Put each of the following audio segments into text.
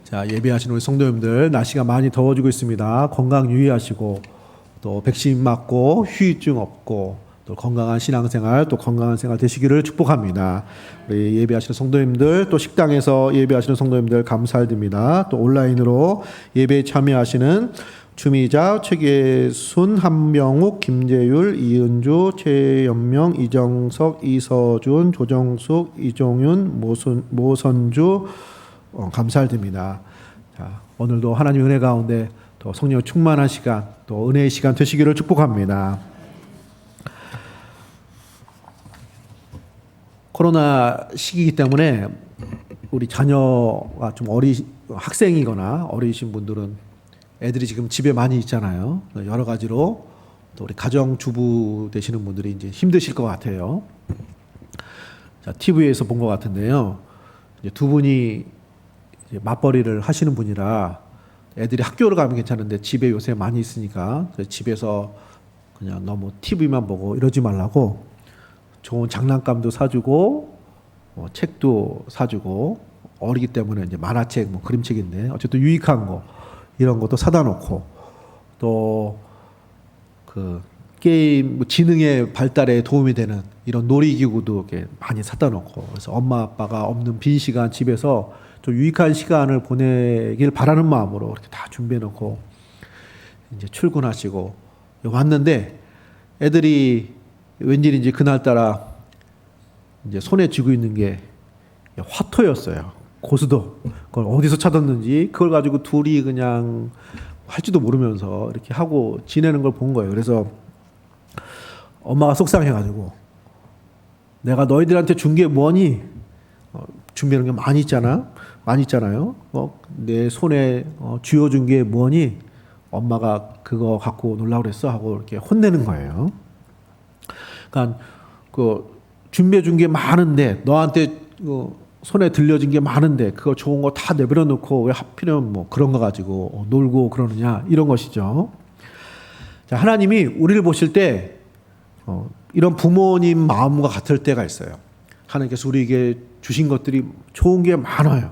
자, 예배하시는 우리 성도님들, 날씨가 많이 더워지고 있습니다. 건강 유의하시고 또 백신 맞고 후유증 없고 또 건강한 신앙생활, 또 건강한 생활 되시기를 축복합니다. 우리 예배하시는 성도님들, 또 식당에서 예배하시는 성도님들 감사드립니다. 또 온라인으로 예배에 참여하시는 주미자, 최계순, 한명욱, 김재율, 이은주, 최연명, 이정석, 이서준, 조정숙, 이종윤, 모선주 감사드립니다. 자, 오늘도 하나님 은혜 가운데 또 성령 충만한 시간, 또 은혜의 시간 되시기를 축복합니다. 코로나 시기이기 때문에 우리 자녀가 좀 학생이거나 어리신 분들은 애들이 지금 집에 많이 있잖아요. 여러 가지로 또 우리 가정주부 되시는 분들이 이제 힘드실 것 같아요. 자, TV에서 본 것 같은데요. 이제 두 분이 이제 맞벌이를 하시는 분이라 애들이 학교를 가면 괜찮은데 집에 요새 많이 있으니까 집에서 그냥 너무 TV만 보고 이러지 말라고 좋은 장난감도 사주고 책도 사주고, 어리기 때문에 이제 만화책, 그림책인데 어쨌든 유익한 거 이런 것도 사다 놓고, 또 그 게임 지능의 발달에 도움이 되는 이런 놀이기구도 이렇게 많이 사다 놓고, 그래서 엄마 아빠가 없는 빈 시간 집에서 좀 유익한 시간을 보내길 바라는 마음으로 이렇게 다 준비해 놓고 이제 출근하시고 왔는데, 애들이 웬일인지 그날따라 이제 손에 쥐고 있는 게 화토였어요. 고수도. 그걸 어디서 찾았는지 그걸 가지고 둘이 그냥 할지도 모르면서 이렇게 하고 지내는 걸 본 거예요. 그래서 엄마가 속상해가지고, 내가 너희들한테 준 게 뭐니? 준비하는 게 많이 있잖아요. 내 손에 쥐어준 게 뭐니? 엄마가 그거 갖고 놀라고 그랬어 하고 이렇게 혼내는 거예요. 그러니까 그 준비해 준 게 많은데, 너한테 손에 들려진 게 많은데 그거 좋은 거 다 내버려 놓고 왜 하필이면 그런 거 가지고 놀고 그러느냐, 이런 것이죠. 자, 하나님이 우리를 보실 때 이런 부모님 마음과 같을 때가 있어요. 하나님께서 우리에게 주신 것들이 좋은 게 많아요.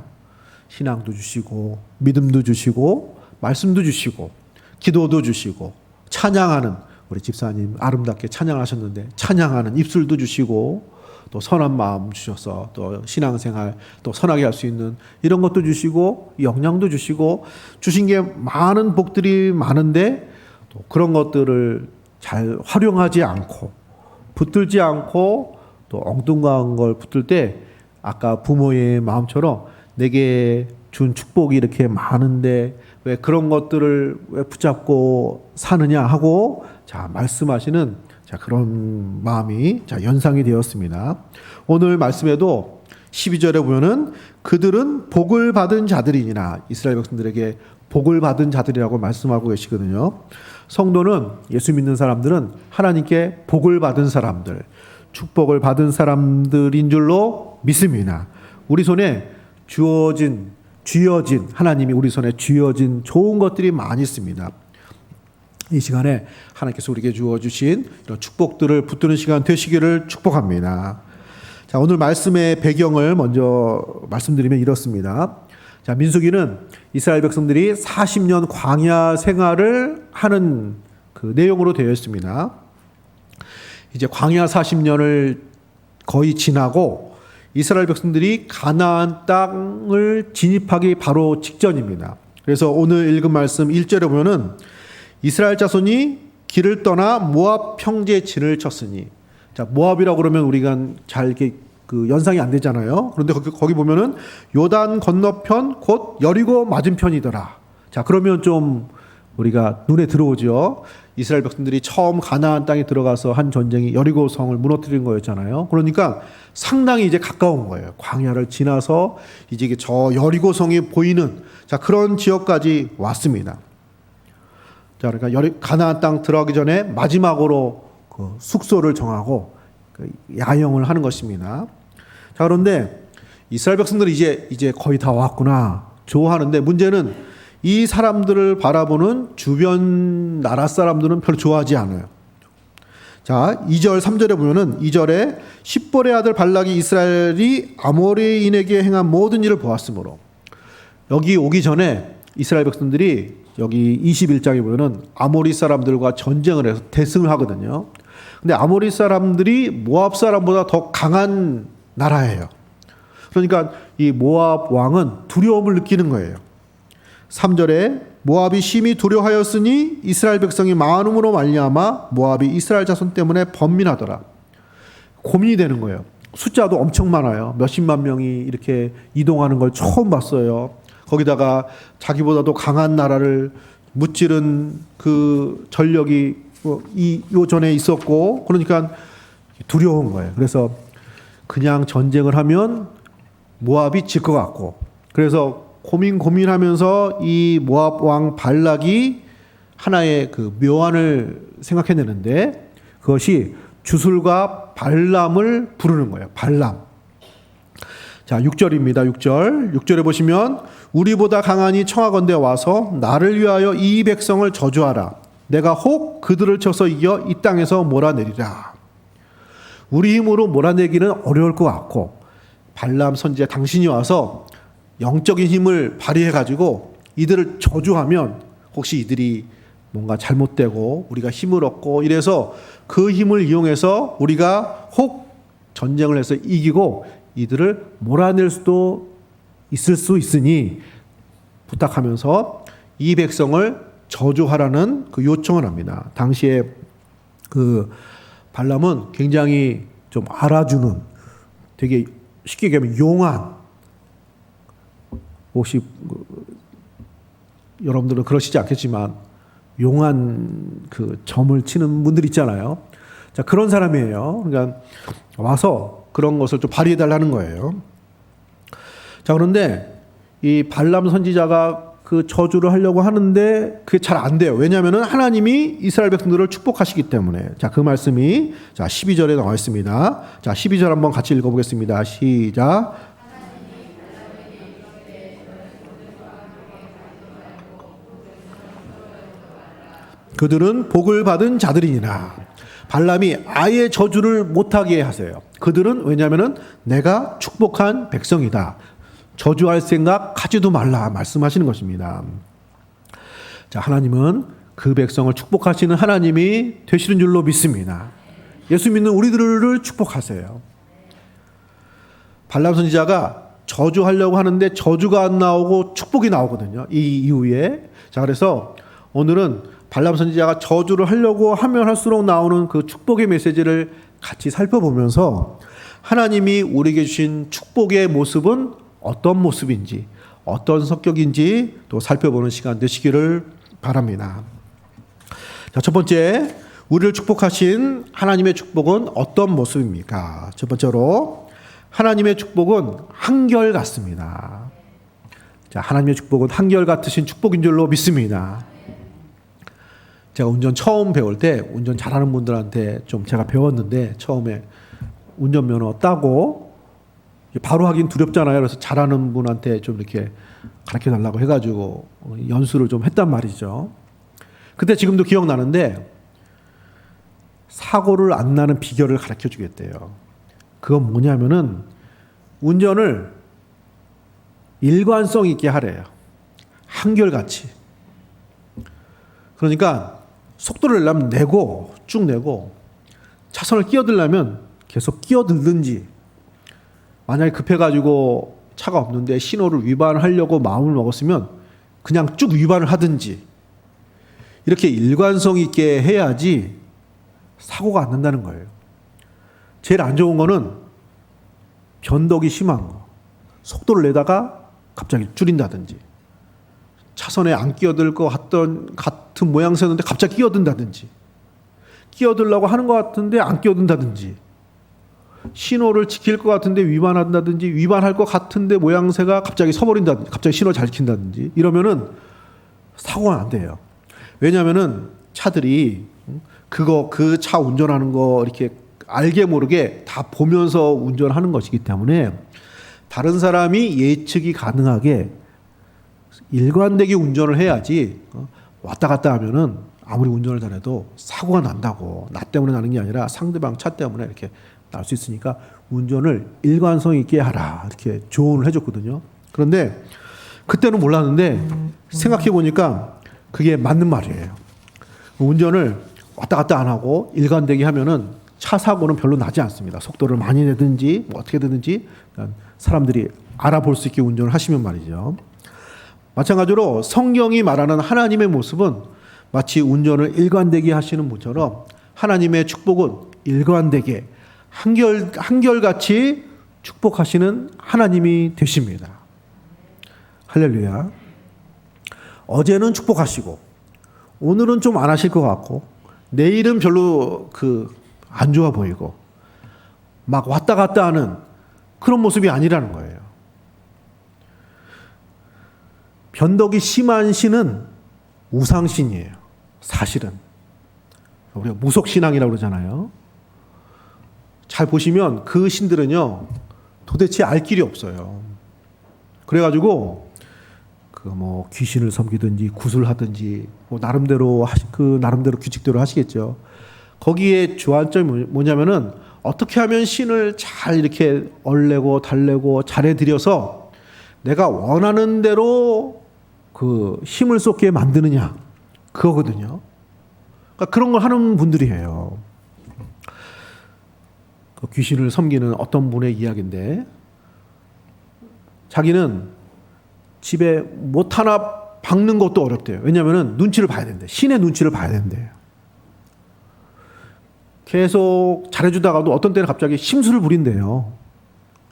신앙도 주시고 믿음도 주시고 말씀도 주시고 기도도 주시고, 찬양하는 우리 집사님 아름답게 찬양하셨는데 찬양하는 입술도 주시고, 또 선한 마음 주셔서 또 신앙생활 또 선하게 할 수 있는 이런 것도 주시고, 영양도 주시고, 주신 게 많은 복들이 많은데 또 그런 것들을 잘 활용하지 않고 붙들지 않고 또 엉뚱한 걸 붙들 때, 아까 부모의 마음처럼 내게 준 축복이 이렇게 많은데 왜 그런 것들을 왜 붙잡고 사느냐 하고 말씀하시는 그런 마음이 연상이 되었습니다. 오늘 말씀에도 12절에 보면은 그들은 복을 받은 자들이니라, 이스라엘 백성들에게 복을 받은 자들이라고 말씀하고 계시거든요. 성도는, 예수 믿는 사람들은 하나님께 복을 받은 사람들, 축복을 받은 사람들인 줄로 믿습니다. 우리 손에 쥐어진, 하나님이 우리 손에 쥐어진 좋은 것들이 많이 있습니다. 이 시간에 하나님께서 우리에게 주어주신 이런 축복들을 붙드는 시간 되시기를 축복합니다. 자, 오늘 말씀의 배경을 먼저 말씀드리면 이렇습니다. 자, 민수기는 이스라엘 백성들이 40년 광야 생활을 하는 그 내용으로 되어 있습니다. 이제 광야 40년을 거의 지나고 이스라엘 백성들이 가나안 땅을 진입하기 바로 직전입니다. 그래서 오늘 읽은 말씀 1절에 보면은 이스라엘 자손이 길을 떠나 모압 평지에 진을 쳤으니, 자, 모압이라고 그러면 우리가 잘 이렇게 그 연상이 안 되잖아요. 그런데 거기 보면은 요단 건너편 곧 여리고 맞은편이더라. 자, 그러면 좀 우리가 눈에 들어오죠. 이스라엘 백성들이 처음 가나안 땅에 들어가서 한 전쟁이 여리고 성을 무너뜨린 거였잖아요. 그러니까 상당히 이제 가까운 거예요. 광야를 지나서 이제 저 여리고 성이 보이는 그런 지역까지 왔습니다. 자, 그러니까 가나안 땅 들어가기 전에 마지막으로 그 숙소를 정하고 야영을 하는 것입니다. 자, 그런데 이스라엘 백성들이 이제 거의 다 왔구나 좋아하는데, 문제는 이 사람들을 바라보는 주변 나라 사람들은 별로 좋아하지 않아요. 자, 2절 3절에 보면은 2절에 십볼의 아들 발락이 이스라엘이 아모리인에게 행한 모든 일을 보았으므로, 여기 오기 전에 이스라엘 백성들이 여기 21장에 보면은 아모리 사람들과 전쟁을 해서 대승을 하거든요. 근데 아모리 사람들이 모압 사람보다 더 강한 나라예요. 그러니까 이 모압 왕은 두려움을 느끼는 거예요. 3절에 모압이 심히 두려워하였으니 이스라엘 백성이 많음으로 말미암아 모압이 이스라엘 자손 때문에 번민하더라. 고민이 되는 거예요. 숫자도 엄청 많아요. 몇십만 명이 이렇게 이동하는 걸 처음 봤어요. 거기다가 자기보다도 강한 나라를 무찌른 그 전력이 요 전에 있었고, 그러니까 두려운 거예요. 그래서 그냥 전쟁을 하면 모압이 질 것 같고, 그래서 고민하면서 이 모압 왕 발락이 하나의 그 묘안을 생각해내는데, 그것이 주술과 발람을 부르는 거예요. 발람. 자, 6절입니다. 6절에 보시면 우리보다 강하니 청하건대 와서 나를 위하여 이 백성을 저주하라. 내가 혹 그들을 쳐서 이겨 이 땅에서 몰아내리라. 우리 힘으로 몰아내기는 어려울 것 같고, 발람 선지자 당신이 와서 영적인 힘을 발휘해 가지고 이들을 저주하면 혹시 이들이 뭔가 잘못되고 우리가 힘을 얻고 이래서 그 힘을 이용해서 우리가 혹 전쟁을 해서 이기고 이들을 몰아낼 수도 있을 수 있으니 부탁하면서 이 백성을 저주하라는 그 요청을 합니다. 당시에 그 발람은 굉장히 좀 알아주는, 되게 쉽게 얘기하면 용한, 혹시 여러분들은 그러시지 않겠지만 용한 그 점을 치는 분들 있잖아요. 자, 그런 사람이에요. 그러니까 와서 그런 것을 좀 발휘해 달라는 거예요. 자, 그런데 이 발람 선지자가 그 저주를 하려고 하는데 그게 잘 안 돼요. 왜냐하면 하나님이 이스라엘 백성들을 축복하시기 때문에. 자, 그 말씀이 자 12절에 나와 있습니다. 자, 12절 한번 같이 읽어보겠습니다. 시작. 그들은 복을 받은 자들이니라. 발람이 아예 저주를 못하게 하세요. 그들은 왜냐하면 내가 축복한 백성이다. 저주할 생각 하지도 말라 말씀하시는 것입니다. 자, 하나님은 그 백성을 축복하시는 하나님이 되시는 줄로 믿습니다. 예수 믿는 우리들을 축복하세요. 발람 선지자가 저주하려고 하는데 저주가 안 나오고 축복이 나오거든요. 이 이후에. 자, 그래서 오늘은 발람 선지자가 저주를 하려고 하면 할수록 나오는 그 축복의 메시지를 같이 살펴보면서 하나님이 우리에게 주신 축복의 모습은 어떤 모습인지, 어떤 성격인지 또 살펴보는 시간 되시기를 바랍니다. 자, 첫 번째, 우리를 축복하신 하나님의 축복은 어떤 모습입니까? 첫 번째로 하나님의 축복은 한결같습니다. 자, 하나님의 축복은 한결같으신 축복인 줄로 믿습니다. 제가 운전 처음 배울 때 운전 잘하는 분들한테 좀 제가 배웠는데, 처음에 운전면허 따고 바로 하긴 두렵잖아요. 그래서 잘하는 분한테 좀 이렇게 가르쳐 달라고 해가지고 연수를 좀 했단 말이죠. 그때 지금도 기억나는데 사고를 안 나는 비결을 가르쳐 주겠대요. 그건 뭐냐면은 운전을 일관성 있게 하래요. 한결같이. 그러니까 속도를 내려면 내고 쭉 내고, 차선을 끼어들려면 계속 끼어들든지, 만약에 급해가지고 차가 없는데 신호를 위반하려고 마음을 먹었으면 그냥 쭉 위반을 하든지, 이렇게 일관성 있게 해야지 사고가 안 난다는 거예요. 제일 안 좋은 거는 변덕이 심한 거. 속도를 내다가 갑자기 줄인다든지, 차선에 안 끼어들 것 같은 모양새였는데 갑자기 끼어든다든지, 끼어들려고 하는 것 같은데 안 끼어든다든지, 신호를 지킬 것 같은데 위반한다든지, 위반할 것 같은데 모양새가 갑자기 서버린다든지, 갑자기 신호 잘 지킨다든지, 이러면은 사고가 안 돼요. 왜냐하면은 차들이 그 차 운전하는 거 이렇게 알게 모르게 다 보면서 운전하는 것이기 때문에 다른 사람이 예측이 가능하게 일관되게 운전을 해야지 왔다 갔다 하면은 아무리 운전을 잘해도 사고가 난다고. 나 때문에 나는 게 아니라 상대방 차 때문에 이렇게 날 수 있으니까 운전을 일관성 있게 하라, 이렇게 조언을 해줬거든요. 그런데 그때는 몰랐는데 생각해 보니까 그게 맞는 말이에요. 운전을 왔다 갔다 안 하고 일관되게 하면은 차 사고는 별로 나지 않습니다. 속도를 많이 내든지 뭐 어떻게 되든지 사람들이 알아볼 수 있게 운전을 하시면 말이죠. 마찬가지로 성경이 말하는 하나님의 모습은 마치 운전을 일관되게 하시는 분처럼 하나님의 축복은 일관되게 한결같이 축복하시는 하나님이 되십니다. 할렐루야. 어제는 축복하시고 오늘은 좀 안 하실 것 같고 내일은 별로 안 좋아 보이고 막 왔다 갔다 하는 그런 모습이 아니라는 거예요. 변덕이 심한 신은 우상신이에요. 사실은. 우리가 무속신앙이라고 그러잖아요. 잘 보시면 그 신들은요, 도대체 알 길이 없어요. 그래가지고, 귀신을 섬기든지, 구슬하든지, 나름대로 규칙대로 하시겠죠. 거기에 주안점이 뭐냐면은, 어떻게 하면 신을 잘 이렇게 얼레고, 달래고, 잘해드려서 내가 원하는 대로 힘을 쏟게 만드느냐, 그거거든요. 그러니까 그런 걸 하는 분들이에요. 귀신을 섬기는 어떤 분의 이야기인데, 자기는 집에 못 하나 박는 것도 어렵대요. 왜냐하면 눈치를 봐야 된대. 신의 눈치를 봐야 된대요. 계속 잘해주다가도 어떤 때는 갑자기 심술을 부린대요.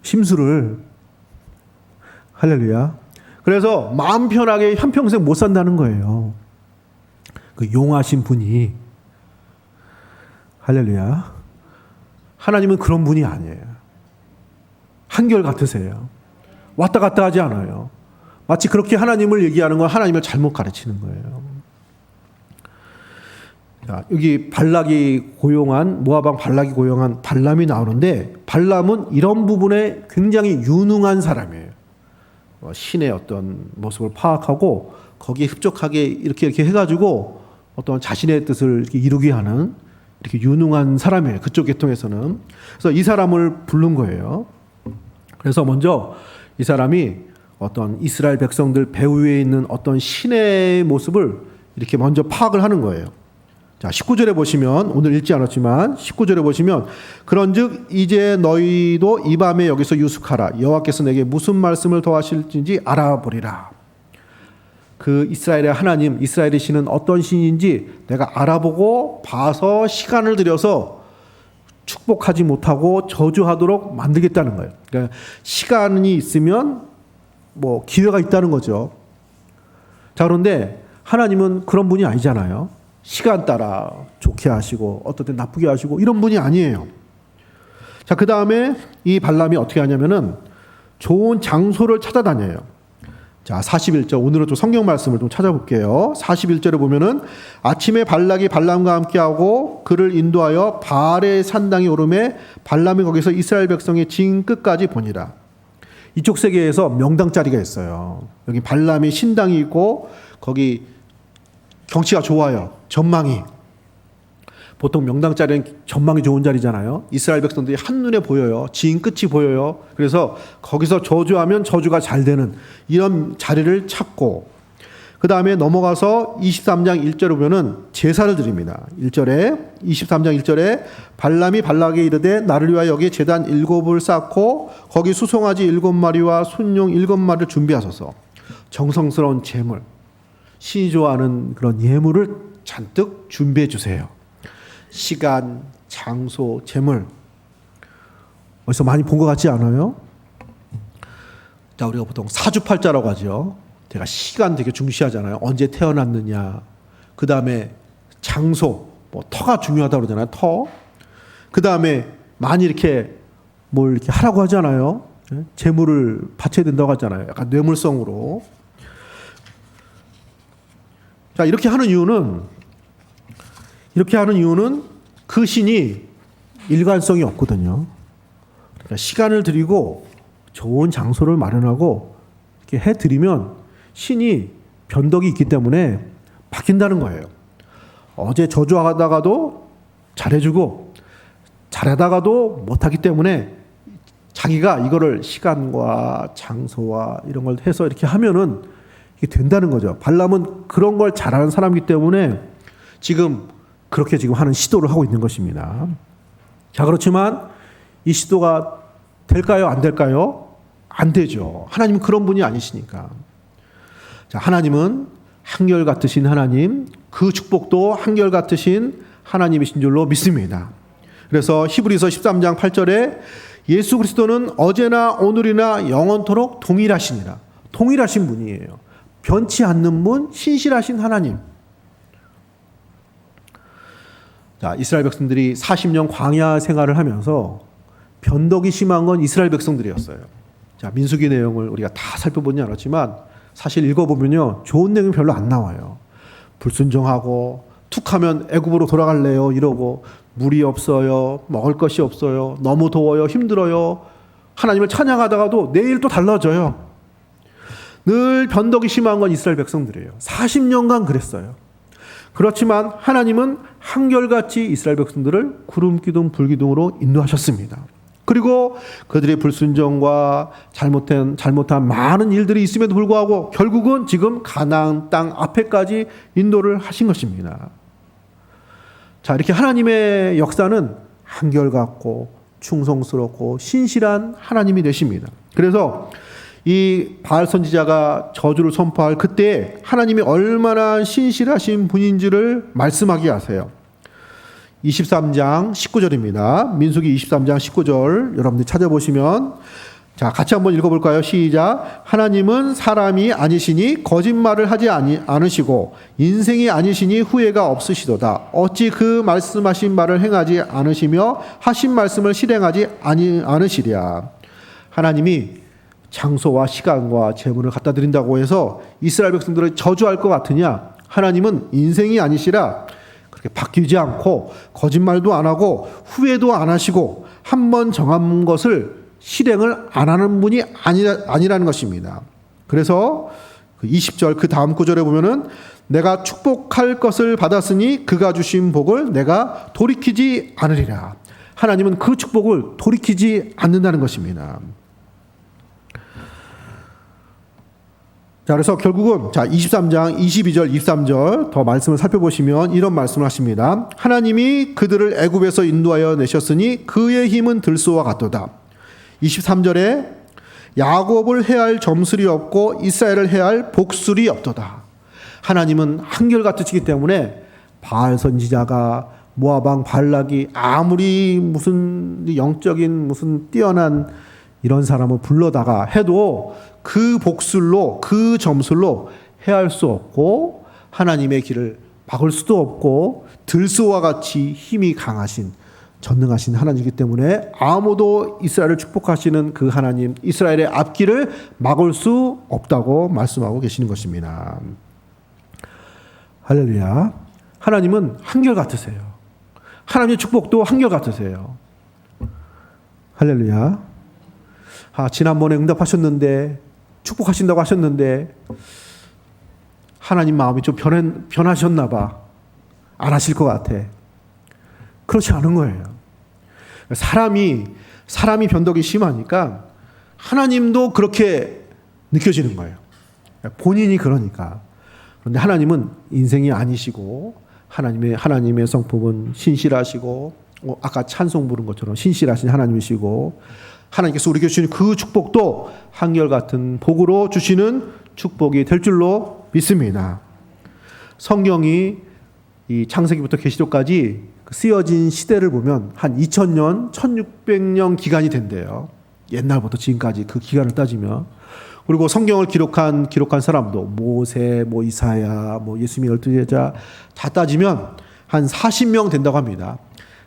심술을. 할렐루야. 그래서 마음 편하게 한평생 못 산다는 거예요. 그 용하신 분이. 할렐루야. 하나님은 그런 분이 아니에요. 한결같으세요. 왔다 갔다 하지 않아요. 마치 그렇게 하나님을 얘기하는 건 하나님을 잘못 가르치는 거예요. 자, 여기 모압 왕 발락이 고용한 발람이 나오는데, 발람은 이런 부분에 굉장히 유능한 사람이에요. 신의 어떤 모습을 파악하고 거기에 흡족하게 이렇게 해가지고 어떤 자신의 뜻을 이렇게 이루게 하는 이렇게 유능한 사람이에요. 그쪽 계통에서는. 그래서 이 사람을 부른 거예요. 그래서 먼저 이 사람이 어떤 이스라엘 백성들 배후에 있는 어떤 신의 모습을 이렇게 먼저 파악을 하는 거예요. 자, 19절에 보시면, 오늘 읽지 않았지만 19절에 보시면, 그런즉 이제 너희도 이 밤에 여기서 유숙하라. 여호와께서 내게 무슨 말씀을 더하실지 알아보리라. 그 이스라엘의 하나님, 이스라엘의 신은 어떤 신인지 내가 알아보고 봐서 시간을 들여서 축복하지 못하고 저주하도록 만들겠다는 거예요. 그러니까 시간이 있으면 기회가 있다는 거죠. 자, 그런데 하나님은 그런 분이 아니잖아요. 시간 따라 좋게 하시고 어떨 때 나쁘게 하시고 이런 분이 아니에요. 자, 그 다음에 이 발람이 어떻게 하냐면은 좋은 장소를 찾아다녀요. 자, 41절, 오늘은 좀 성경 말씀을 좀 찾아볼게요. 41절에 보면은 아침에 발락이 발람과 함께하고 그를 인도하여 바알의 산당에 오르매 발람이 거기서 이스라엘 백성의 진 끝까지 보니라. 이쪽 세계에서 명당 자리가 있어요. 여기 발람이 신당이 있고 거기 경치가 좋아요. 전망이. 보통 명당 자리는 전망이 좋은 자리잖아요. 이스라엘 백성들이 한눈에 보여요. 지인 끝이 보여요. 그래서 거기서 저주하면 저주가 잘 되는 이런 자리를 찾고, 그 다음에 넘어가서 23장 1절에 보면은 제사를 드립니다. 23장 1절에 발람이 발락에게 이르되 나를 위하여 여기 제단 7을 쌓고 거기 수송아지 7마리와 순용 7마리를 준비하소서. 정성스러운 제물, 신이 좋아하는 그런 예물을 잔뜩 준비해 주세요. 시간, 장소, 재물. 어디서 많이 본 것 같지 않아요? 자, 우리가 보통 사주팔자라고 하죠. 제가 시간 되게 중시하잖아요. 언제 태어났느냐. 그 다음에 장소, 터가 중요하다고 그러잖아요. 터. 그 다음에 많이 이렇게 뭘 이렇게 하라고 하잖아요. 재물을 바쳐야 된다고 하잖아요. 약간 뇌물성으로. 자, 이렇게 하는 이유는 그 신이 일관성이 없거든요. 그러니까 시간을 들이고 좋은 장소를 마련하고 이렇게 해드리면 신이 변덕이 있기 때문에 바뀐다는 거예요. 어제 저주하다가도 잘해주고 잘하다가도 못하기 때문에 자기가 이거를 시간과 장소와 이런 걸 해서 이렇게 하면은 이게 된다는 거죠. 발람은 그런 걸 잘하는 사람이기 때문에 지금 그렇게 지금 하는 시도를 하고 있는 것입니다. 자, 그렇지만 이 시도가 될까요? 안 될까요? 안 되죠. 하나님은 그런 분이 아니시니까. 자, 하나님은 한결같으신 하나님, 그 축복도 한결같으신 하나님이신 줄로 믿습니다. 그래서 히브리서 13장 8절에 예수 그리스도는 어제나 오늘이나 영원토록 동일하시니라. 동일하신 분이에요. 변치 않는 분, 신실하신 하나님. 자, 이스라엘 백성들이 40년 광야 생활을 하면서 변덕이 심한 건 이스라엘 백성들이었어요. 자, 민수기 내용을 우리가 다 살펴보지 않았지만 사실 읽어보면요, 좋은 내용이 별로 안 나와요. 불순종하고 툭하면 애굽으로 돌아갈래요 이러고, 물이 없어요, 먹을 것이 없어요, 너무 더워요, 힘들어요, 하나님을 찬양하다가도 내일 또 달라져요. 늘 변덕이 심한 건 이스라엘 백성들이에요. 40년간 그랬어요. 그렇지만 하나님은 한결같이 이스라엘 백성들을 구름기둥 불기둥으로 인도하셨습니다. 그리고 그들의 불순종과 잘못한 많은 일들이 있음에도 불구하고 결국은 지금 가나안 땅 앞에까지 인도를 하신 것입니다. 자, 이렇게 하나님의 역사는 한결같고 충성스럽고 신실한 하나님이 되십니다. 그래서 이 바알 선지자가 저주를 선포할 그때 하나님이 얼마나 신실하신 분인지를 말씀하게 하세요. 23장 19절입니다. 민수기 23장 19절 여러분들 찾아보시면, 자, 같이 한번 읽어볼까요? 시작. 하나님은 사람이 아니시니 거짓말을 하지 않으시고 인생이 아니시니 후회가 없으시도다. 어찌 그 말씀하신 말을 행하지 않으시며 하신 말씀을 실행하지 않으시랴. 하나님이 장소와 시간과 재물을 갖다 드린다고 해서 이스라엘 백성들을 저주할 것 같으냐? 하나님은 인생이 아니시라 그렇게 바뀌지 않고 거짓말도 안 하고 후회도 안 하시고 한 번 정한 것을 실행을 안 하는 분이 아니라는 것입니다. 그래서 20절 그 다음 구절에 보면은 내가 축복할 것을 받았으니 그가 주신 복을 내가 돌이키지 않으리라. 하나님은 그 축복을 돌이키지 않는다는 것입니다. 자, 그래서 결국은 23장 22절 23절 더 말씀을 살펴보시면 이런 말씀을 하십니다. 하나님이 그들을 애굽에서 인도하여 내셨으니 그의 힘은 들소와 같도다. 23절에 야곱을 해할 점술이 없고 이스라엘을 해할 복술이 없도다. 하나님은 한결같으시기 때문에 바알 선지자가 모압 왕 발락이 아무리 무슨 영적인 무슨 뛰어난 이런 사람을 불러다가 해도 그 복술로 그 점술로 해할 수 없고 하나님의 길을 막을 수도 없고 들소와 같이 힘이 강하신 전능하신 하나님이기 때문에 아무도 이스라엘을 축복하시는 그 하나님, 이스라엘의 앞길을 막을 수 없다고 말씀하고 계시는 것입니다. 할렐루야. 하나님은 한결같으세요. 하나님의 축복도 한결같으세요. 할렐루야. 지난번에 응답하셨는데 축복하신다고 하셨는데 하나님 마음이 좀 변하셨나 봐. 안 하실 것 같아. 그렇지 않은 거예요. 사람이 변덕이 심하니까 하나님도 그렇게 느껴지는 거예요. 본인이 그러니까. 그런데 하나님은 인생이 아니시고 하나님의 성품은 신실하시고 아까 찬송 부른 것처럼 신실하신 하나님이시고 하나님께서 우리에게 주시는 그 축복도 한결같은 복으로 주시는 축복이 될 줄로 믿습니다. 성경이 이 창세기부터 계시록까지 쓰여진 시대를 보면 한 2000년, 1600년 기간이 된대요. 옛날부터 지금까지 그 기간을 따지면. 그리고 성경을 기록한 사람도 모세, 이사야, 예수님의 12제자 다 따지면 한 40명 된다고 합니다.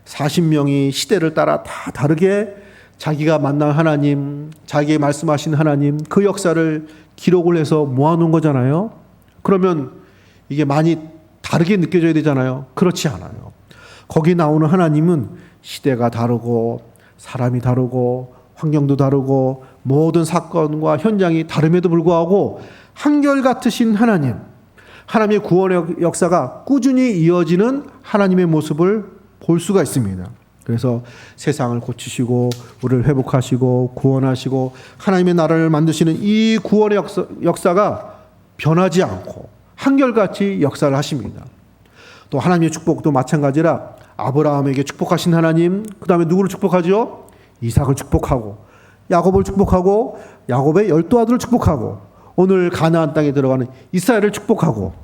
40명이 시대를 따라 다 다르게 자기가 만난 하나님, 자기의 말씀하신 하나님, 그 역사를 기록을 해서 모아놓은 거잖아요. 그러면 이게 많이 다르게 느껴져야 되잖아요. 그렇지 않아요. 거기 나오는 하나님은 시대가 다르고 사람이 다르고 환경도 다르고 모든 사건과 현장이 다름에도 불구하고 한결같으신 하나님, 하나님의 구원의 역사가 꾸준히 이어지는 하나님의 모습을 볼 수가 있습니다. 그래서 세상을 고치시고 우리를 회복하시고 구원하시고 하나님의 나라를 만드시는 이 구원의 역사가 변하지 않고 한결같이 역사를 하십니다. 또 하나님의 축복도 마찬가지라 아브라함에게 축복하신 하나님, 그 다음에 누구를 축복하죠? 이삭을 축복하고 야곱을 축복하고 야곱의 12아들을 축복하고 오늘 가나안 땅에 들어가는 이스라엘을 축복하고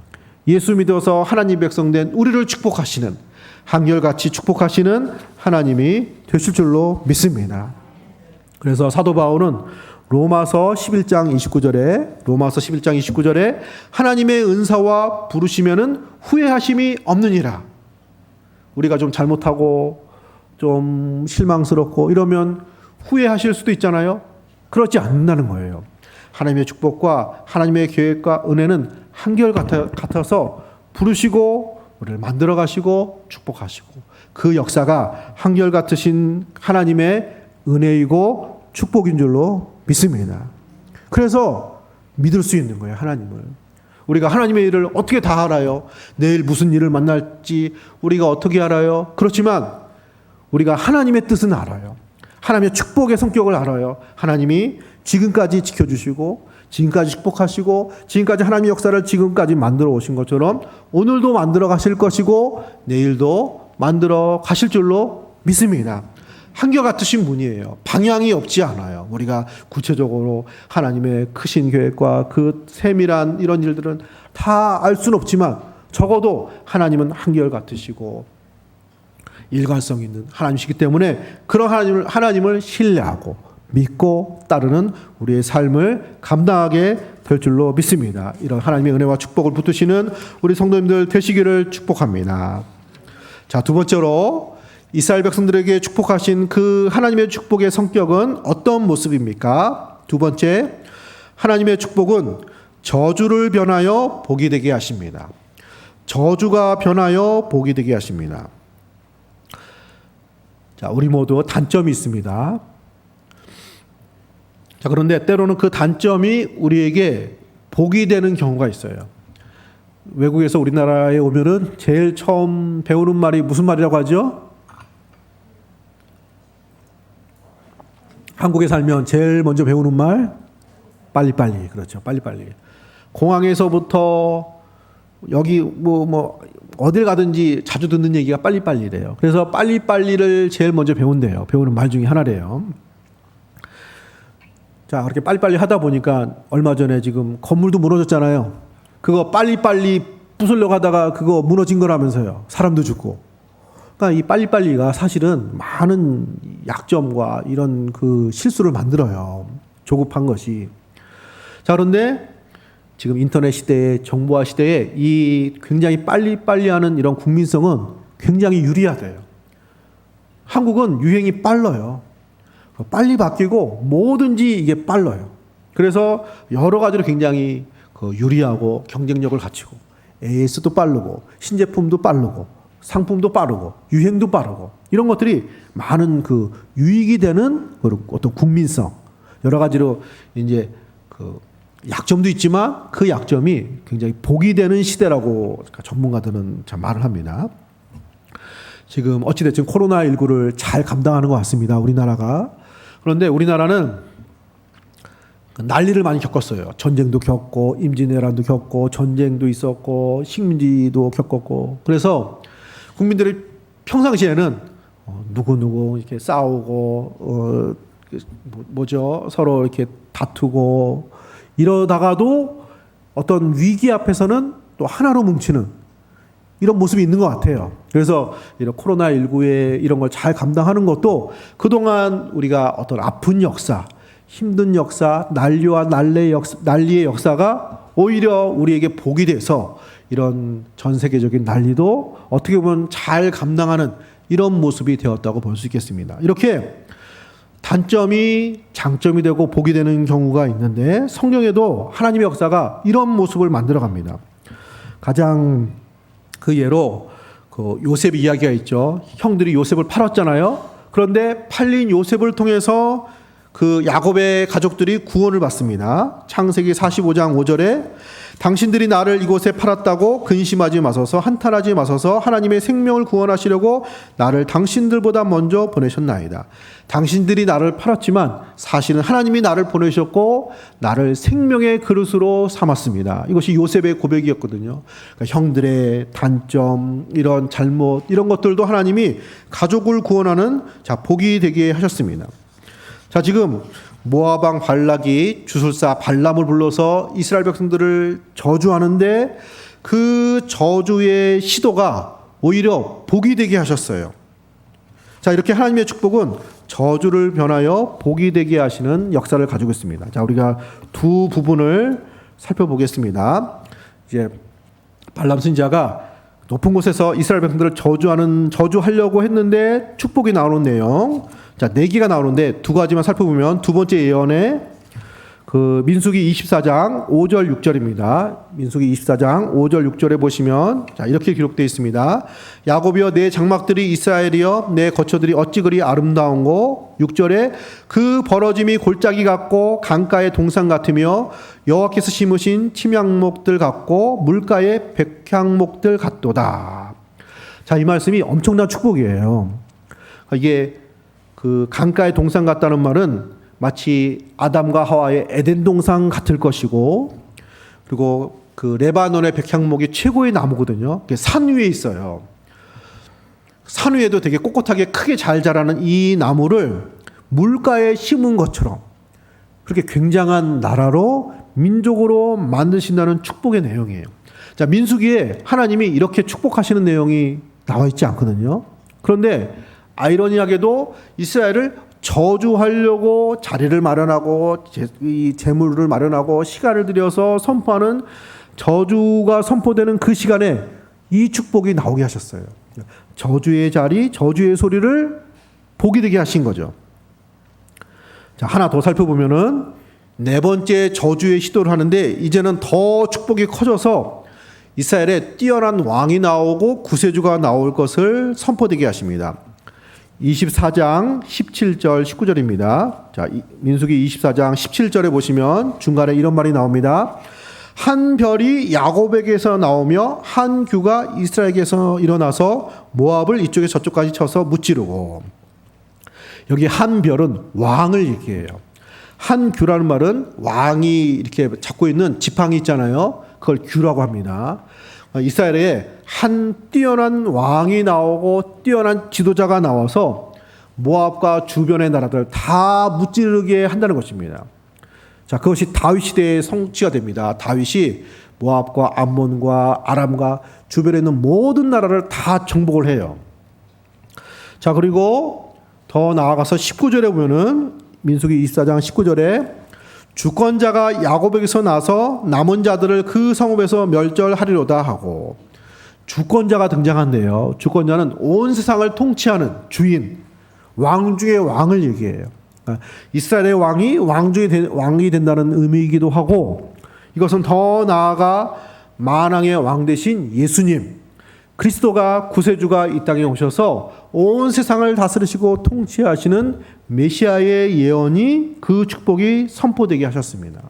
예수 믿어서 하나님 백성된 우리를 축복하시는, 한결같이 축복하시는 하나님이 되실 줄로 믿습니다. 그래서 사도 바울은 로마서 11장 29절에 하나님의 은사와 부르시면은 후회하심이 없느니라. 우리가 좀 잘못하고 좀 실망스럽고 이러면 후회하실 수도 있잖아요. 그렇지 않는다는 거예요. 하나님의 축복과 하나님의 계획과 은혜는 한결같아서 부르시고 우리를 만들어 가시고 축복하시고 그 역사가 한결같으신 하나님의 은혜이고 축복인 줄로 믿습니다. 그래서 믿을 수 있는 거예요, 하나님을. 우리가 하나님의 일을 어떻게 다 알아요? 내일 무슨 일을 만날지 우리가 어떻게 알아요? 그렇지만 우리가 하나님의 뜻은 알아요. 하나님의 축복의 성격을 알아요. 하나님이 지금까지 지켜주시고 지금까지 축복하시고 지금까지 하나님의 역사를 지금까지 만들어 오신 것처럼 오늘도 만들어 가실 것이고 내일도 만들어 가실 줄로 믿습니다. 한결같으신 분이에요. 방향이 없지 않아요. 우리가 구체적으로 하나님의 크신 계획과 그 세밀한 이런 일들은 다 알 수는 없지만 적어도 하나님은 한결같으시고 일관성 있는 하나님이시기 때문에 그런 하나님을 신뢰하고 믿고 따르는 우리의 삶을 감당하게 될 줄로 믿습니다. 이런 하나님의 은혜와 축복을 붙드시는 우리 성도님들 되시기를 축복합니다. 자, 두 번째로 이스라엘 백성들에게 축복하신 그 하나님의 축복의 성격은 어떤 모습입니까? 두 번째, 하나님의 축복은 저주를 변하여 복이 되게 하십니다. 저주가 변하여 복이 되게 하십니다. 자, 우리 모두 단점이 있습니다. 자, 그런데 때로는 그 단점이 우리에게 복이 되는 경우가 있어요. 외국에서 우리나라에 오면은 제일 처음 배우는 말이 무슨 말이라고 하죠? 한국에 살면 제일 먼저 배우는 말 빨리빨리. 그렇죠. 빨리빨리. 공항에서부터 여기 어딜 가든지 자주 듣는 얘기가 빨리빨리래요. 그래서 빨리빨리를 제일 먼저 배운대요. 배우는 말 중에 하나래요. 자, 그렇게 빨리빨리 하다 보니까 얼마 전에 지금 건물도 무너졌잖아요. 그거 빨리빨리 부수려고 하다가 그거 무너진 거라면서요. 사람도 죽고. 그러니까 이 빨리빨리가 사실은 많은 약점과 이런 그 실수를 만들어요. 조급한 것이. 자, 그런데 지금 인터넷 시대에, 정보화 시대에 이 굉장히 빨리빨리 하는 이런 국민성은 굉장히 유리하대요. 한국은 유행이 빨라요. 빨리 바뀌고 뭐든지 이게 빨라요. 그래서 여러 가지로 굉장히 유리하고 경쟁력을 갖추고 AS도 빠르고 신제품도 빠르고 상품도 빠르고 유행도 빠르고 이런 것들이 많은 그 유익이 되는 어떤 국민성, 여러 가지로 이제 그 약점도 있지만 그 약점이 굉장히 복이 되는 시대라고 전문가들은 참 말을 합니다. 지금 어찌됐든 코로나19를 잘 감당하는 것 같습니다, 우리나라가. 그런데 우리나라는 난리를 많이 겪었어요. 전쟁도 겪고 임진왜란도 겪고 전쟁도 있었고 식민지도 겪었고. 그래서 국민들이 평상시에는 누구 이렇게 싸우고 서로 이렇게 다투고 이러다가도 어떤 위기 앞에서는 또 하나로 뭉치는 이런 모습이 있는 것 같아요. 그래서 이런 코로나19에 이런 걸 잘 감당하는 것도 그동안 우리가 어떤 아픈 역사, 힘든 역사, 난리와 난리의 역사가 오히려 우리에게 복이 돼서 이런 전 세계적인 난리도 어떻게 보면 잘 감당하는 이런 모습이 되었다고 볼 수 있겠습니다. 이렇게 단점이 장점이 되고 복이 되는 경우가 있는데 성경에도 하나님의 역사가 이런 모습을 만들어갑니다. 가장 그 예로 그 요셉 이야기가 있죠. 형들이 요셉을 팔았잖아요. 그런데 팔린 요셉을 통해서 그 야곱의 가족들이 구원을 받습니다. 창세기 45장 5절에 당신들이 나를 이곳에 팔았다고 근심하지 마소서, 한탄하지 마소서. 하나님의 생명을 구원하시려고 나를 당신들보다 먼저 보내셨나이다. 당신들이 나를 팔았지만 사실은 하나님이 나를 보내셨고 나를 생명의 그릇으로 삼았습니다. 이것이 요셉의 고백이었거든요. 그러니까 형들의 단점, 이런 잘못, 이런 것들도 하나님이 가족을 구원하는 복이 되게 하셨습니다. 자, 지금 모압 왕 발락이 주술사 발람을 불러서 이스라엘 백성들을 저주하는데 그 저주의 시도가 오히려 복이 되게 하셨어요. 자, 이렇게 하나님의 축복은 저주를 변하여 복이 되게 하시는 역사를 가지고 있습니다. 자, 우리가 두 부분을 살펴보겠습니다. 이제 발람 선지자가 높은 곳에서 이스라엘 백성들을 저주하려고 했는데 축복이 나오는 내용. 자, 4개가 나오는데 두 가지만 살펴보면 두 번째 예언에 그 민수기 24장 5절 6절입니다. 민수기 24장 5절 6절에 보시면 자, 이렇게 기록되어 있습니다. 야곱이여 내 장막들이 이스라엘이여 내 거처들이 어찌 그리 아름다운고. 6절에 그 벌어짐이 골짜기 같고 강가의 동산 같으며 여호와께서 심으신 침향목들 같고 물가의 백향목들 같도다. 자, 이 말씀이 엄청난 축복이에요. 이게 그 강가의 동산 같다는 말은 마치 아담과 하와의 에덴 동산 같을 것이고, 그리고 그 레바논의 백향목이 최고의 나무거든요. 산 위에 있어요. 산 위에도 되게 꼿꼿하게 크게 잘 자라는 이 나무를 물가에 심은 것처럼 그렇게 굉장한 나라로 민족으로 만드신다는 축복의 내용이에요. 자, 민수기에 하나님이 이렇게 축복하시는 내용이 나와 있지 않거든요. 그런데 아이러니하게도 이스라엘을 저주하려고 자리를 마련하고 이 재물을 마련하고 시간을 들여서 선포하는 저주가 선포되는 그 시간에 이 축복이 나오게 하셨어요. 저주의 자리, 저주의 소리를 복이 되게 하신 거죠. 자, 하나 더 살펴보면은 4번째 저주의 시도를 하는데 이제는 더 축복이 커져서 이스라엘에 뛰어난 왕이 나오고 구세주가 나올 것을 선포되게 하십니다. 24장 17절 19절입니다. 자, 민수기 24장 17절에 보시면 중간에 이런 말이 나옵니다. 한 별이 야곱에게서 나오며 한 규가 이스라엘에게서 일어나서 모압을 이쪽에 저쪽까지 쳐서 무찌르고. 여기 한 별은 왕을 얘기해요. 한 규라는 말은 왕이 이렇게 잡고 있는 지팡이 있잖아요. 그걸 규라고 합니다. 이스라엘에 한 뛰어난 왕이 나오고 뛰어난 지도자가 나와서 모압과 주변의 나라들 다 무찌르게 한다는 것입니다. 자, 그것이 다윗 시대의 성취가 됩니다. 다윗이 모압과 암몬과 아람과 주변에 있는 모든 나라를 다 정복을 해요. 자, 그리고 더 나아가서 19절에 보면은 민수기 24장 19절에 주권자가 야곱에게서 나서 남은 자들을 그 성읍에서 멸절하리로다 하고. 주권자가 등장한대요. 주권자는 온 세상을 통치하는 주인, 왕 중의 왕을 얘기해요. 이스라엘의 왕이 된다는 의미이기도 하고, 이것은 더 나아가 만왕의 왕 대신 예수님, 그리스도가 구세주가 이 땅에 오셔서 온 세상을 다스리시고 통치하시는 메시아의 예언이 그 축복이 선포되게 하셨습니다.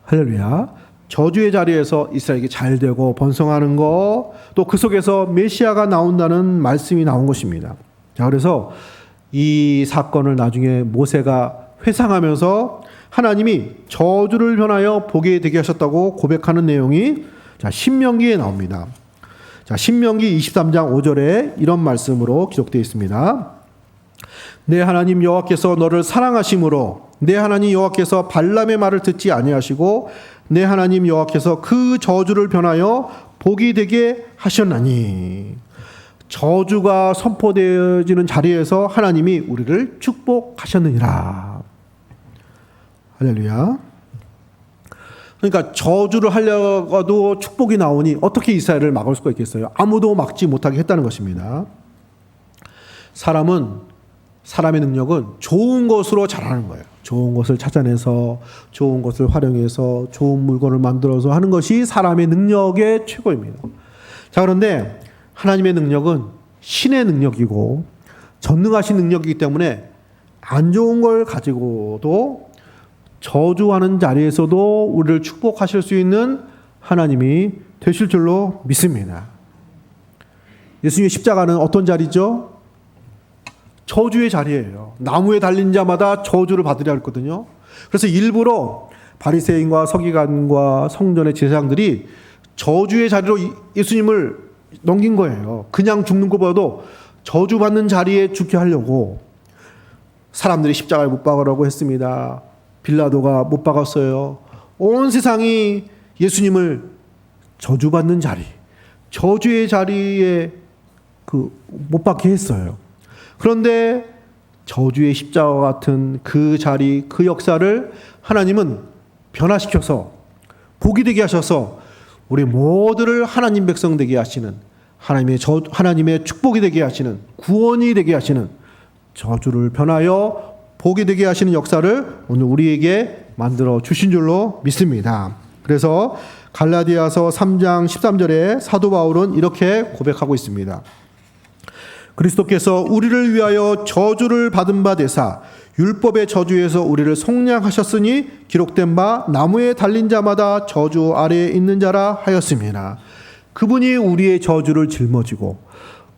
할렐루야. 저주의 자리에서 이스라엘이 잘 되고 번성하는 거, 또 그 속에서 메시아가 나온다는 말씀이 나온 것입니다. 자, 그래서 이 사건을 나중에 모세가 회상하면서 하나님이 저주를 변하여 복이 되게 하셨다고 고백하는 내용이 자, 신명기에 나옵니다. 자, 신명기 23장 5절에 이런 말씀으로 기록되어 있습니다. 내 하나님 여호와께서 너를 사랑하심으로 내 하나님 여호와께서 발람의 말을 듣지 아니하시고 내 하나님 여호와께서 그 저주를 변하여 복이 되게 하셨나니. 저주가 선포되어지는 자리에서 하나님이 우리를 축복하셨느니라. 할렐루야. 그러니까 저주를 하려고도 축복이 나오니 어떻게 이스라엘을 막을 수가 있겠어요? 아무도 막지 못하게 했다는 것입니다. 사람의 능력은 좋은 것으로 자라는 거예요. 좋은 것을 찾아내서 좋은 것을 활용해서 좋은 물건을 만들어서 하는 것이 사람의 능력의 최고입니다. 자, 그런데 하나님의 능력은 신의 능력이고 전능하신 능력이기 때문에 안 좋은 걸 가지고도 저주하는 자리에서도 우리를 축복하실 수 있는 하나님이 되실 줄로 믿습니다. 예수님의 십자가는 어떤 자리죠? 저주의 자리예요. 나무에 달린 자마다 저주를 받으려 했거든요. 그래서 일부러 바리새인과 서기관과 성전의 제사장들이 저주의 자리로 예수님을 넘긴 거예요. 그냥 죽는 것보다도 저주받는 자리에 죽게 하려고 사람들이 십자가에 못 박으라고 했습니다. 빌라도가 못 박았어요. 온 세상이 예수님을 저주받는 자리, 저주의 자리에 못 박게 했어요. 그런데 저주의 십자가와 같은 그 자리, 그 역사를 하나님은 변화시켜서 복이 되게 하셔서 우리 모두를 하나님 백성 되게 하시는, 하나님의 축복이 되게 하시는, 구원이 되게 하시는, 저주를 변하여 복이 되게 하시는 역사를 오늘 우리에게 만들어 주신 줄로 믿습니다. 그래서 갈라디아서 3장 13절에 사도 바울은 이렇게 고백하고 있습니다. 그리스도께서 우리를 위하여 저주를 받은 바 되사 율법의 저주에서 우리를 속량하셨으니 기록된 바 나무에 달린 자마다 저주 아래에 있는 자라 하였습니다. 그분이 우리의 저주를 짊어지고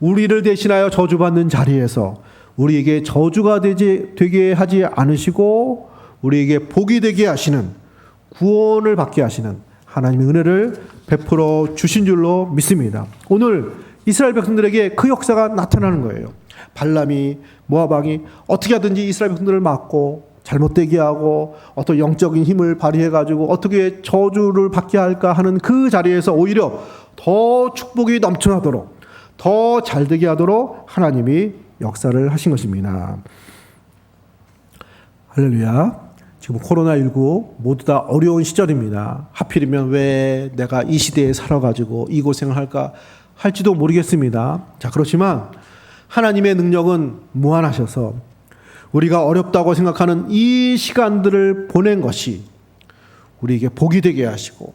우리를 대신하여 저주받는 자리에서 우리에게 저주가 되게 하지 않으시고 우리에게 복이 되게 하시는, 구원을 받게 하시는 하나님의 은혜를 베풀어 주신 줄로 믿습니다. 오늘 이스라엘 백성들에게 그 역사가 나타나는 거예요. 발람이, 모압 왕이 어떻게 하든지 이스라엘 백성들을 막고 잘못되게 하고 어떤 영적인 힘을 발휘해가지고 어떻게 저주를 받게 할까 하는 그 자리에서 오히려 더 축복이 넘쳐나도록, 더 잘되게 하도록 하나님이 역사를 하신 것입니다. 할렐루야. 지금 코로나19 모두 다 어려운 시절입니다. 하필이면 왜 내가 이 시대에 살아가지고 이 고생을 할까 할지도 모르겠습니다. 자, 그렇지만 하나님의 능력은 무한하셔서 우리가 어렵다고 생각하는 이 시간들을 보낸 것이 우리에게 복이 되게 하시고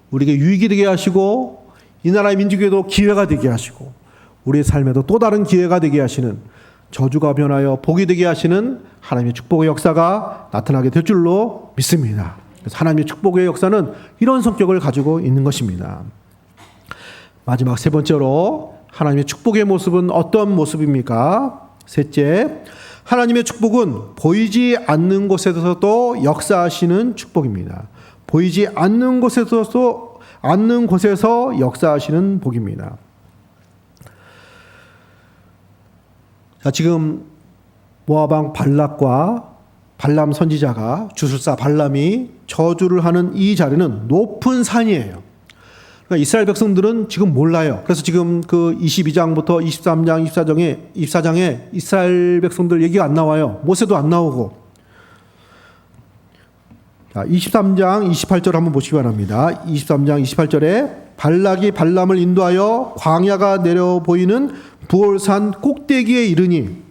우리에게 유익이 되게 하시고 이 나라의 민족에도 기회가 되게 하시고 우리의 삶에도 또 다른 기회가 되게 하시는, 저주가 변하여 복이 되게 하시는 하나님의 축복의 역사가 나타나게 될 줄로 믿습니다. 그래서 하나님의 축복의 역사는 이런 성격을 가지고 있는 것입니다. 마지막 세 번째로 하나님의 축복의 모습은 어떤 모습입니까? 셋째, 하나님의 축복은 보이지 않는 곳에서도 역사하시는 축복입니다. 보이지 않는 곳에서 역사하시는 복입니다. 자, 지금 모압 왕 발락과 발람 선지자가, 주술사 발람이 저주를 하는 이 자리는 높은 산이에요. 그러니까 이스라엘 백성들은 지금 몰라요. 그래서 지금 그 22장부터 23장, 24장에 이스라엘 백성들 얘기가 안 나와요. 모세도 안 나오고. 자, 23장 28절 한번 보시기 바랍니다. 23장 28절에 발락이 발람을 인도하여 광야가 내려 보이는 부올산 꼭대기에 이르니,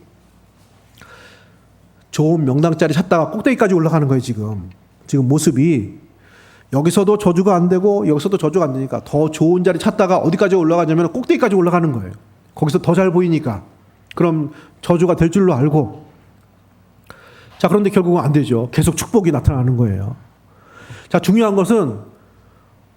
좋은 명당자리 찾다가 꼭대기까지 올라가는 거예요. 지금 모습이 여기서도 저주가 안 되고 여기서도 저주가 안 되니까 더 좋은 자리 찾다가 어디까지 올라가냐면 꼭대기까지 올라가는 거예요. 거기서 더 잘 보이니까. 그럼 저주가 될 줄로 알고. 자, 그런데 결국은 안 되죠. 계속 축복이 나타나는 거예요. 자, 중요한 것은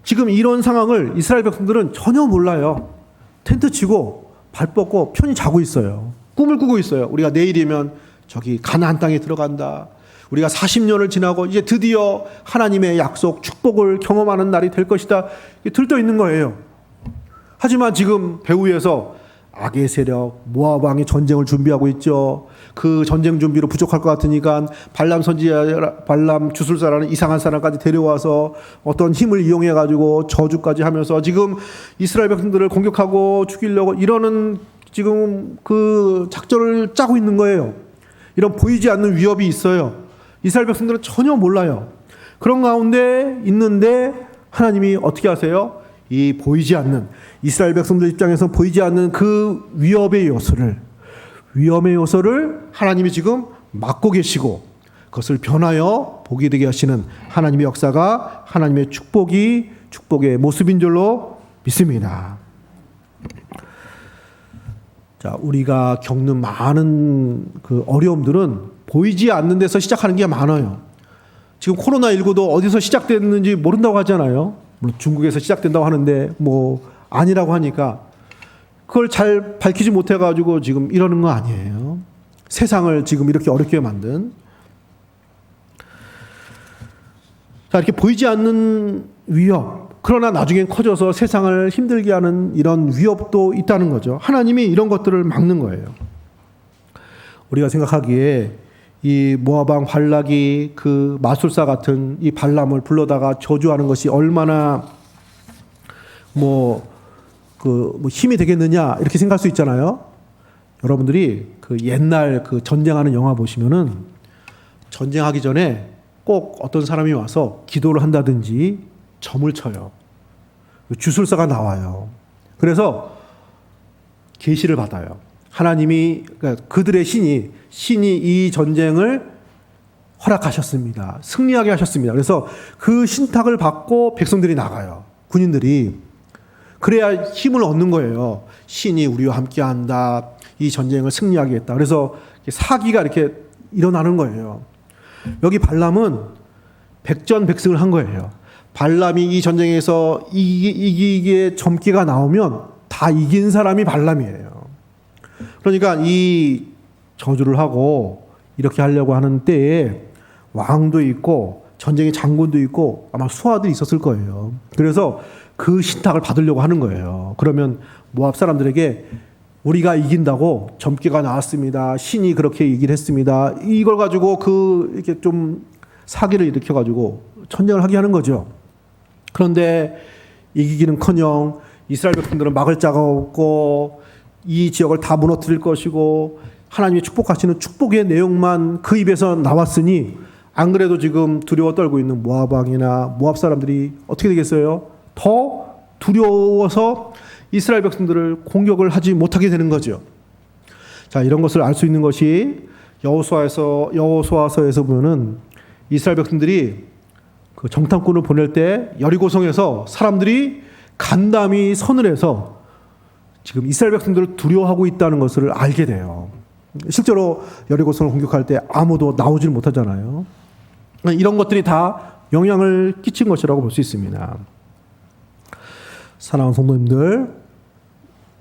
지금 이런 상황을 이스라엘 백성들은 전혀 몰라요. 텐트 치고 발 뻗고 편히 자고 있어요. 꿈을 꾸고 있어요. 우리가 내일이면 저기 가나안 땅에 들어간다. 우리가 40년을 지나고 이제 드디어 하나님의 약속, 축복을 경험하는 날이 될 것이다. 들떠 있는 거예요. 하지만 지금 배후에서 악의 세력, 모압 왕이 전쟁을 준비하고 있죠. 그 전쟁 준비로 부족할 것 같으니까 발람 선지자, 발람 주술사라는 이상한 사람까지 데려와서 어떤 힘을 이용해가지고 저주까지 하면서 지금 이스라엘 백성들을 공격하고 죽이려고 이러는 지금 그 작전을 짜고 있는 거예요. 이런 보이지 않는 위협이 있어요. 이스라엘 백성들은 전혀 몰라요. 그런 가운데 있는데 하나님이 어떻게 하세요? 이 보이지 않는, 이스라엘 백성들 입장에서 보이지 않는 그 위험의 요소를 하나님이 지금 막고 계시고 그것을 변하여 복이 되게 하시는 하나님의 역사가 하나님의 축복의 모습인 줄로 믿습니다. 자, 우리가 겪는 많은 그 어려움들은 보이지 않는 데서 시작하는 게 많아요. 지금 코로나19도 어디서 시작됐는지 모른다고 하잖아요. 물론 중국에서 시작된다고 하는데 뭐 아니라고 하니까 그걸 잘 밝히지 못해가지고 지금 이러는 거 아니에요. 세상을 지금 이렇게 어렵게 만든. 자, 이렇게 보이지 않는 위협. 그러나 나중엔 커져서 세상을 힘들게 하는 이런 위협도 있다는 거죠. 하나님이 이런 것들을 막는 거예요. 우리가 생각하기에 이 모압 왕 발락이 그 마술사 같은 이 발람을 불러다가 저주하는 것이 얼마나 뭐 힘이 되겠느냐 이렇게 생각할 수 있잖아요. 여러분들이 그 옛날 그 전쟁하는 영화 보시면은 전쟁하기 전에 꼭 어떤 사람이 와서 기도를 한다든지 점을 쳐요. 주술사가 나와요. 그래서 계시를 받아요. 하나님이 그러니까 그들의 신이 이 전쟁을 허락하셨습니다. 승리하게 하셨습니다. 그래서 그 신탁을 받고 백성들이 나가요. 군인들이. 그래야 힘을 얻는 거예요. 신이 우리와 함께한다. 이 전쟁을 승리하게 했다. 그래서 사기가 이렇게 일어나는 거예요. 여기 발람은 백전백승을 한 거예요. 발람이 이 전쟁에서 이기기에 점괘가 나오면 다 이긴 사람이 발람이에요. 그러니까 이 저주를 하고 이렇게 하려고 하는 때에 왕도 있고 전쟁의 장군도 있고 아마 수하들이 있었을 거예요. 그래서 그 신탁을 받으려고 하는 거예요. 그러면 모압 사람들에게 우리가 이긴다고 점괘가 나왔습니다. 신이 그렇게 얘기를 했습니다. 이걸 가지고 이렇게 좀 사기를 일으켜가지고 전쟁을 하게 하는 거죠. 그런데 이기기는커녕 이스라엘 백성들은 막을 자가 없고 이 지역을 다 무너뜨릴 것이고 하나님이 축복하시는 축복의 내용만 그 입에서 나왔으니 안 그래도 지금 두려워 떨고 있는 모압 왕이나 모압 사람들이 어떻게 되겠어요? 더 두려워서 이스라엘 백성들을 공격을 하지 못하게 되는 거죠. 자, 이런 것을 알 수 있는 것이 여호수아서에서 보면은 이스라엘 백성들이 그 정탐꾼을 보낼 때 여리고성에서 사람들이 간담이 선을 해서 지금 이스라엘 백성들을 두려워하고 있다는 것을 알게 돼요. 실제로 여리고성을 공격할 때 아무도 나오질 못하잖아요. 이런 것들이 다 영향을 끼친 것이라고 볼 수 있습니다. 사랑하는 성도님들,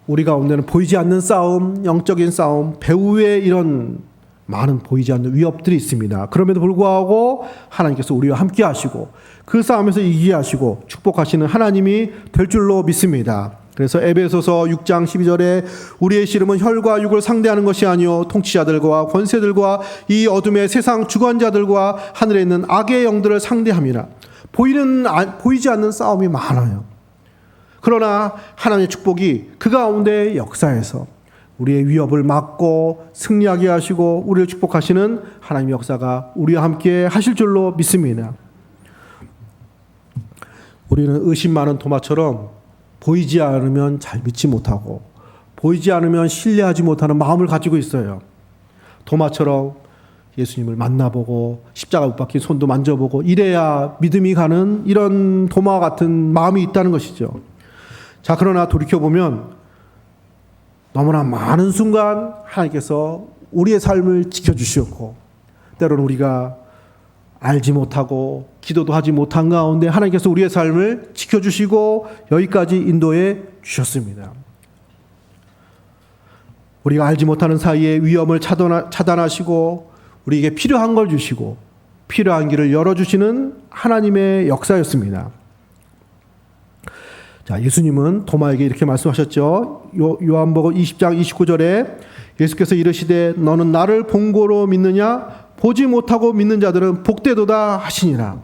우리 가운데는 보이지 않는 싸움, 영적인 싸움, 배후에 이런 많은 보이지 않는 위협들이 있습니다. 그럼에도 불구하고 하나님께서 우리와 함께 하시고 그 싸움에서 이기게 하시고 축복하시는 하나님이 될 줄로 믿습니다. 그래서 에베소서 6장 12절에 우리의 씨름은 혈과 육을 상대하는 것이 아니요 통치자들과 권세들과 이 어둠의 세상 주관자들과 하늘에 있는 악의 영들을 상대함이라. 보이지 않는 싸움이 많아요. 그러나 하나님의 축복이 그 가운데 역사에서 우리의 위협을 막고 승리하게 하시고 우리를 축복하시는 하나님의 역사가 우리와 함께 하실 줄로 믿습니다. 우리는 의심 많은 도마처럼 보이지 않으면 잘 믿지 못하고 보이지 않으면 신뢰하지 못하는 마음을 가지고 있어요. 도마처럼 예수님을 만나보고 십자가 못 박힌 손도 만져보고 이래야 믿음이 가는 이런 도마와 같은 마음이 있다는 것이죠. 자, 그러나 돌이켜보면 너무나 많은 순간 하나님께서 우리의 삶을 지켜주셨고 때로는 우리가 알지 못하고 기도도 하지 못한 가운데 하나님께서 우리의 삶을 지켜주시고 여기까지 인도해 주셨습니다. 우리가 알지 못하는 사이에 위험을 차단하시고 우리에게 필요한 걸 주시고 필요한 길을 열어주시는 하나님의 역사였습니다. 자, 예수님은 도마에게 이렇게 말씀하셨죠. 요한복음 20장 29절에 예수께서 이르시되 너는 나를 본고로 믿느냐? 보지 못하고 믿는 자들은 복되도다 하시니라.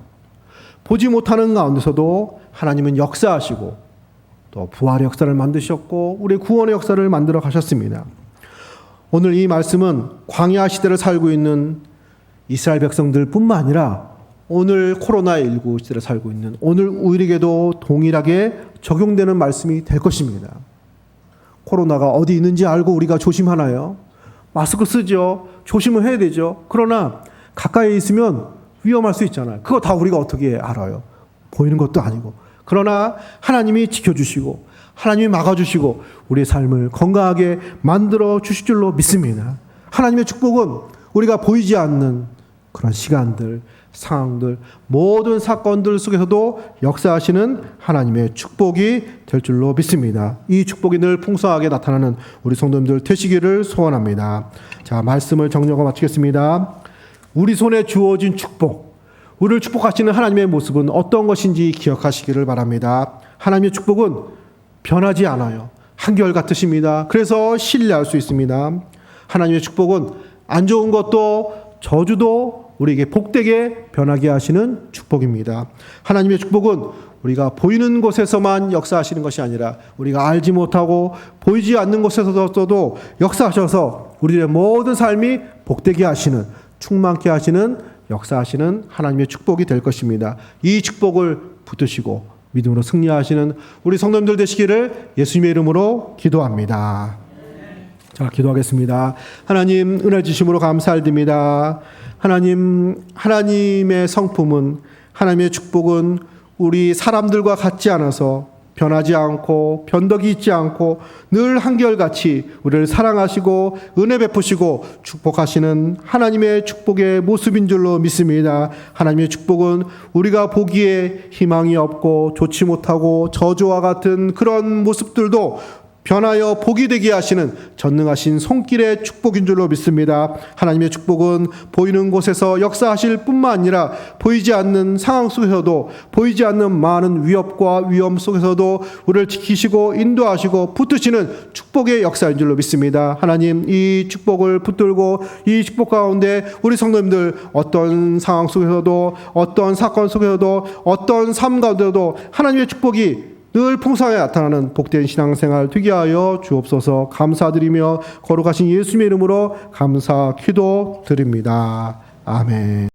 보지 못하는 가운데서도 하나님은 역사하시고 또 부활의 역사를 만드셨고 우리의 구원의 역사를 만들어 가셨습니다. 오늘 이 말씀은 광야 시대를 살고 있는 이스라엘 백성들 뿐만 아니라 오늘 코로나19 시대를 살고 있는 오늘 우리에게도 동일하게 적용되는 말씀이 될 것입니다. 코로나가 어디 있는지 알고 우리가 조심하나요? 마스크 쓰죠. 조심을 해야 되죠. 그러나 가까이 있으면 위험할 수 있잖아요. 그거 다 우리가 어떻게 알아요? 보이는 것도 아니고. 그러나 하나님이 지켜주시고 하나님이 막아주시고 우리의 삶을 건강하게 만들어 주실 줄로 믿습니다. 하나님의 축복은 우리가 보이지 않는 그런 시간들, 상황들, 모든 사건들 속에서도 역사하시는 하나님의 축복이 될 줄로 믿습니다. 이 축복이 늘 풍성하게 나타나는 우리 성도님들 되시기를 소원합니다. 자, 말씀을 정리하고 마치겠습니다. 우리 손에 주어진 축복, 우리를 축복하시는 하나님의 모습은 어떤 것인지 기억하시기를 바랍니다. 하나님의 축복은 변하지 않아요. 한결같으십니다. 그래서 신뢰할 수 있습니다. 하나님의 축복은 안 좋은 것도 저주도 우리에게 복되게 변하게 하시는 축복입니다. 하나님의 축복은 우리가 보이는 곳에서만 역사하시는 것이 아니라 우리가 알지 못하고 보이지 않는 곳에서도 역사하셔서 우리의 모든 삶이 복되게 하시는, 충만케 하시는, 역사하시는 하나님의 축복이 될 것입니다. 이 축복을 붙드시고 믿음으로 승리하시는 우리 성도님들 되시기를 예수님의 이름으로 기도합니다. 자, 기도하겠습니다. 하나님, 은혜 주심으로 감사드립니다. 하나님, 하나님의 성품은, 하나님의 축복은 우리 사람들과 같지 않아서 변하지 않고 변덕이 있지 않고 늘 한결같이 우리를 사랑하시고 은혜 베푸시고 축복하시는 하나님의 축복의 모습인 줄로 믿습니다. 하나님의 축복은 우리가 보기에 희망이 없고 좋지 못하고 저주와 같은 그런 모습들도 변하여 복이 되게 하시는 전능하신 손길의 축복인 줄로 믿습니다. 하나님의 축복은 보이는 곳에서 역사하실 뿐만 아니라 보이지 않는 상황 속에서도, 보이지 않는 많은 위협과 위험 속에서도 우리를 지키시고 인도하시고 붙드시는 축복의 역사인 줄로 믿습니다. 하나님, 이 축복을 붙들고 이 축복 가운데 우리 성도님들 어떤 상황 속에서도, 어떤 사건 속에서도, 어떤 삶 가운데도 하나님의 축복이 늘 풍성하게 나타나는 복된 신앙생활 되게 하여 주옵소서. 감사드리며 거룩하신 예수님의 이름으로 감사 기도 드립니다. 아멘.